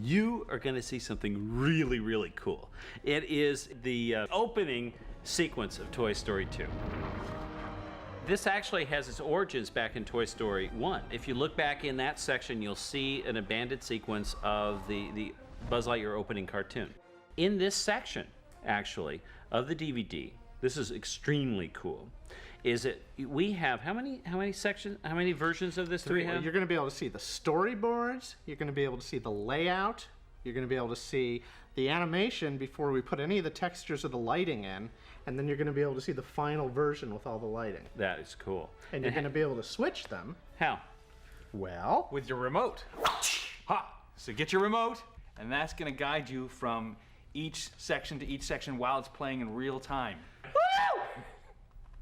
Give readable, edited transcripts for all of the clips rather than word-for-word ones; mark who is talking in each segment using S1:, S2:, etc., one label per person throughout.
S1: you are going to see something really, really cool. It is the opening sequence of Toy Story 2. This actually has its origins back in Toy Story 1. If you look back in that section, you'll see an abandoned sequence of the Buzz Lightyear opening cartoon. In this section, actually, of the DVD, this is extremely cool, is it we have how many sections, how many versions of this do we have?
S2: You're going to be able to see the storyboards, you're going to be able to see the layout, you're going to be able to see the animation before we put any of the textures or the lighting in, and then you're going to be able to see the final version with all the lighting.
S1: That is cool.
S2: And you're going to be able to switch them.
S1: How?
S2: Well,
S3: with your remote. Ha! So get your remote, and that's going to guide you from each section to each section while it's playing in real time.
S1: Woo!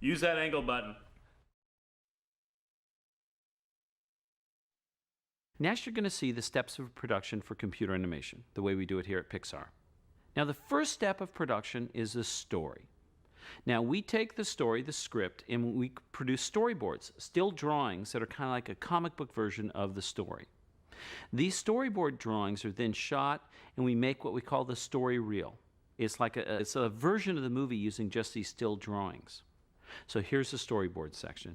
S1: Use that angle button. Next, you're going to see the steps of production for computer animation, the way we do it here at Pixar. Now, the first step of production is the story. Now, we take the story, the script, and we produce storyboards, still drawings that are kind of like a comic book version of the story. These storyboard drawings are then shot, and we make what we call the story reel. It's like it's a version of the movie using just these still drawings. So here's the storyboard section.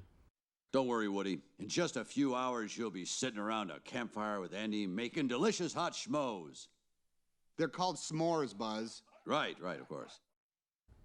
S4: Don't worry, Woody. In just a few hours, you'll be sitting around a campfire with Andy making delicious hot schmoes.
S5: They're called s'mores, Buzz.
S4: Right, of course.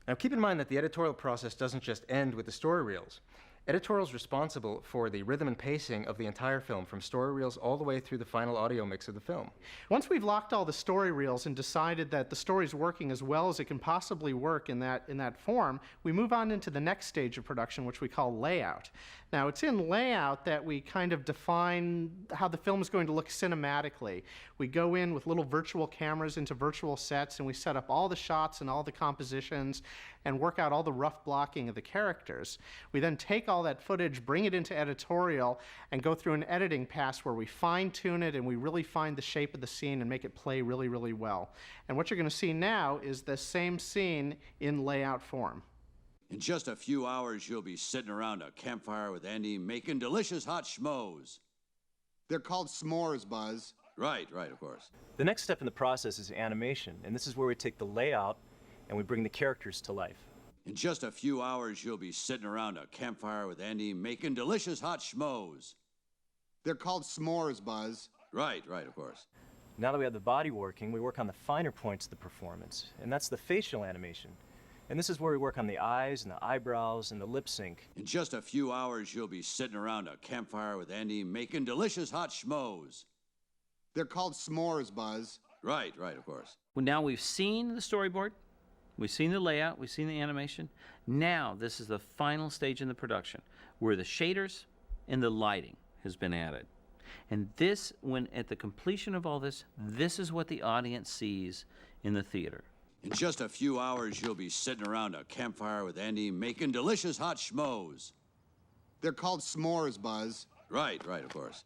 S6: Now keep in mind that the editorial process doesn't just end with the story reels. Editorial's responsible for the rhythm and pacing of the entire film, from story reels all the way through the final audio mix of the film.
S2: once we've locked all the story reels and decided that the story's working as well as it can possibly work in that form, we move on into the next stage of production, which we call layout. Now, it's in layout that we kind of define how the film is going to look cinematically. We go in with little virtual cameras into virtual sets, and we set up all the shots and all the compositions and work out all the rough blocking of the characters. We then take all that footage, bring it into editorial, and go through an editing pass where we fine-tune it and we really find the shape of the scene and make it play really, really well. And what you're going to see now is the same scene in layout form.
S4: In just a few hours, you'll be sitting around a campfire with Andy making delicious hot schmoes.
S5: They're called s'mores, Buzz.
S4: Right, of course.
S7: The next step in the process is animation, and this is where we take the layout and we bring the characters to life.
S4: In just a few hours, you'll be sitting around a campfire with Andy making delicious hot schmoes.
S5: They're called s'mores, Buzz.
S4: Right, of course.
S7: Now that we have the body working, we work on the finer points of the performance, and that's the facial animation. And this is where we work on the eyes and the eyebrows and the lip sync.
S4: In just a few hours, you'll be sitting around a campfire with Andy making delicious hot schmoes.
S5: They're called s'mores, Buzz.
S4: Right, of course.
S1: Well, now we've seen the storyboard, we've seen the layout, we've seen the animation. Now this is the final stage in the production, where the shaders and the lighting has been added. And this, when at the completion of all this, this is what the audience sees in the theater.
S4: In just a few hours, you'll be sitting around a campfire with Andy making delicious hot schmoes.
S5: They're called s'mores, Buzz.
S4: Right, of course.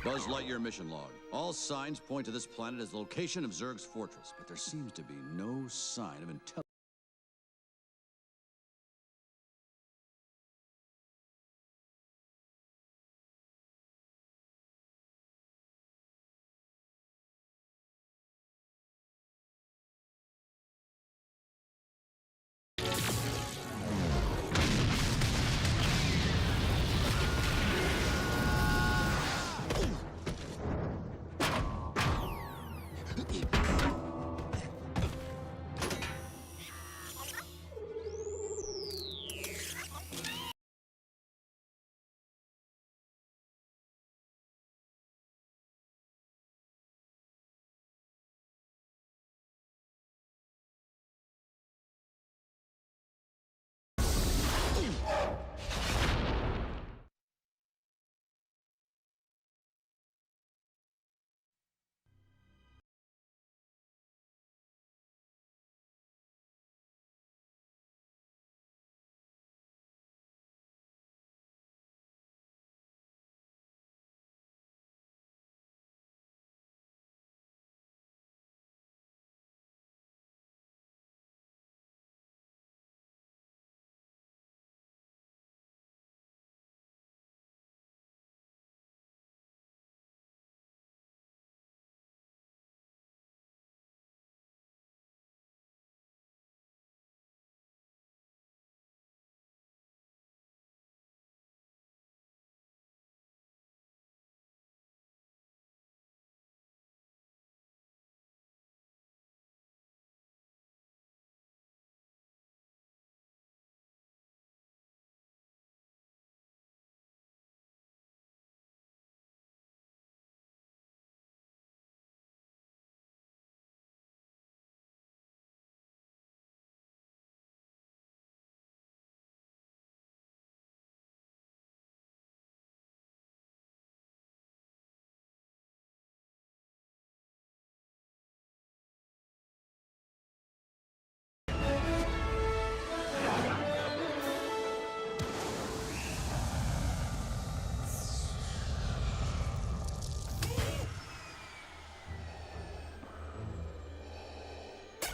S4: Buzz Lightyear mission log. All signs point to this planet as the location of Zurg's fortress, but there seems to be no sign of intelligence.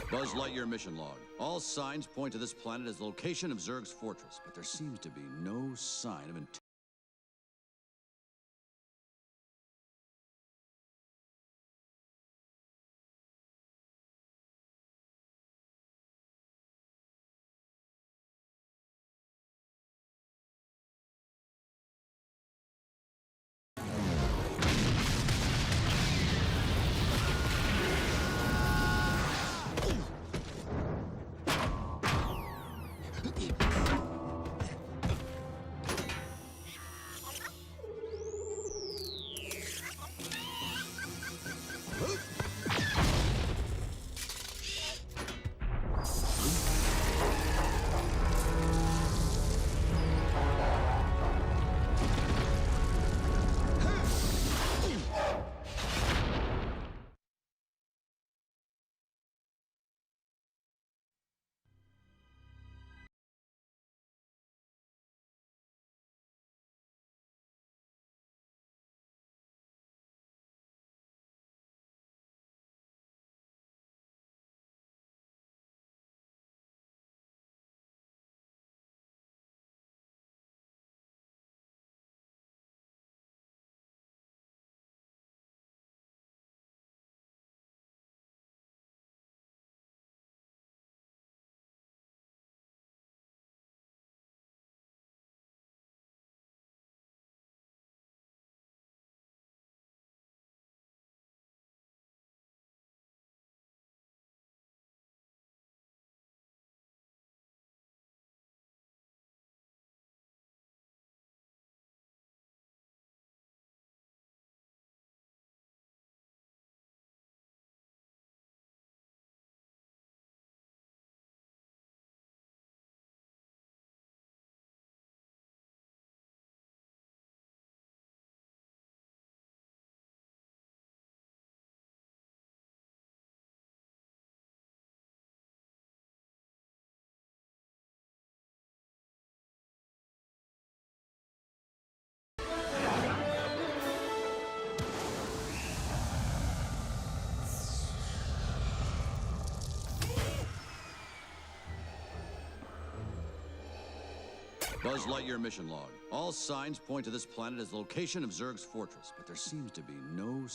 S4: Buzz Lightyear mission log. All signs point to this planet as the location of Zurg's fortress, but there seems to be no sign of intelligence. Buzz Lightyear mission log. All signs point to this planet as the location of Zurg's fortress, but there seems to be no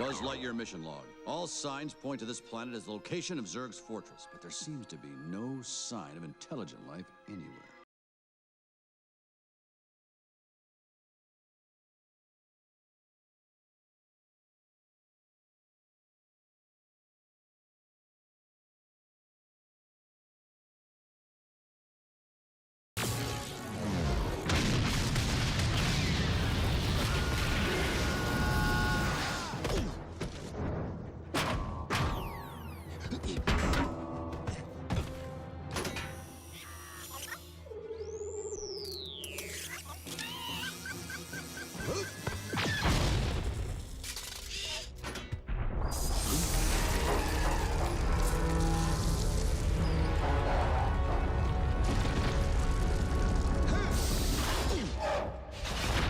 S4: Buzz Lightyear mission log. All signs point to this planet as the location of Zurg's fortress, but there seems to be no sign of intelligent life anywhere.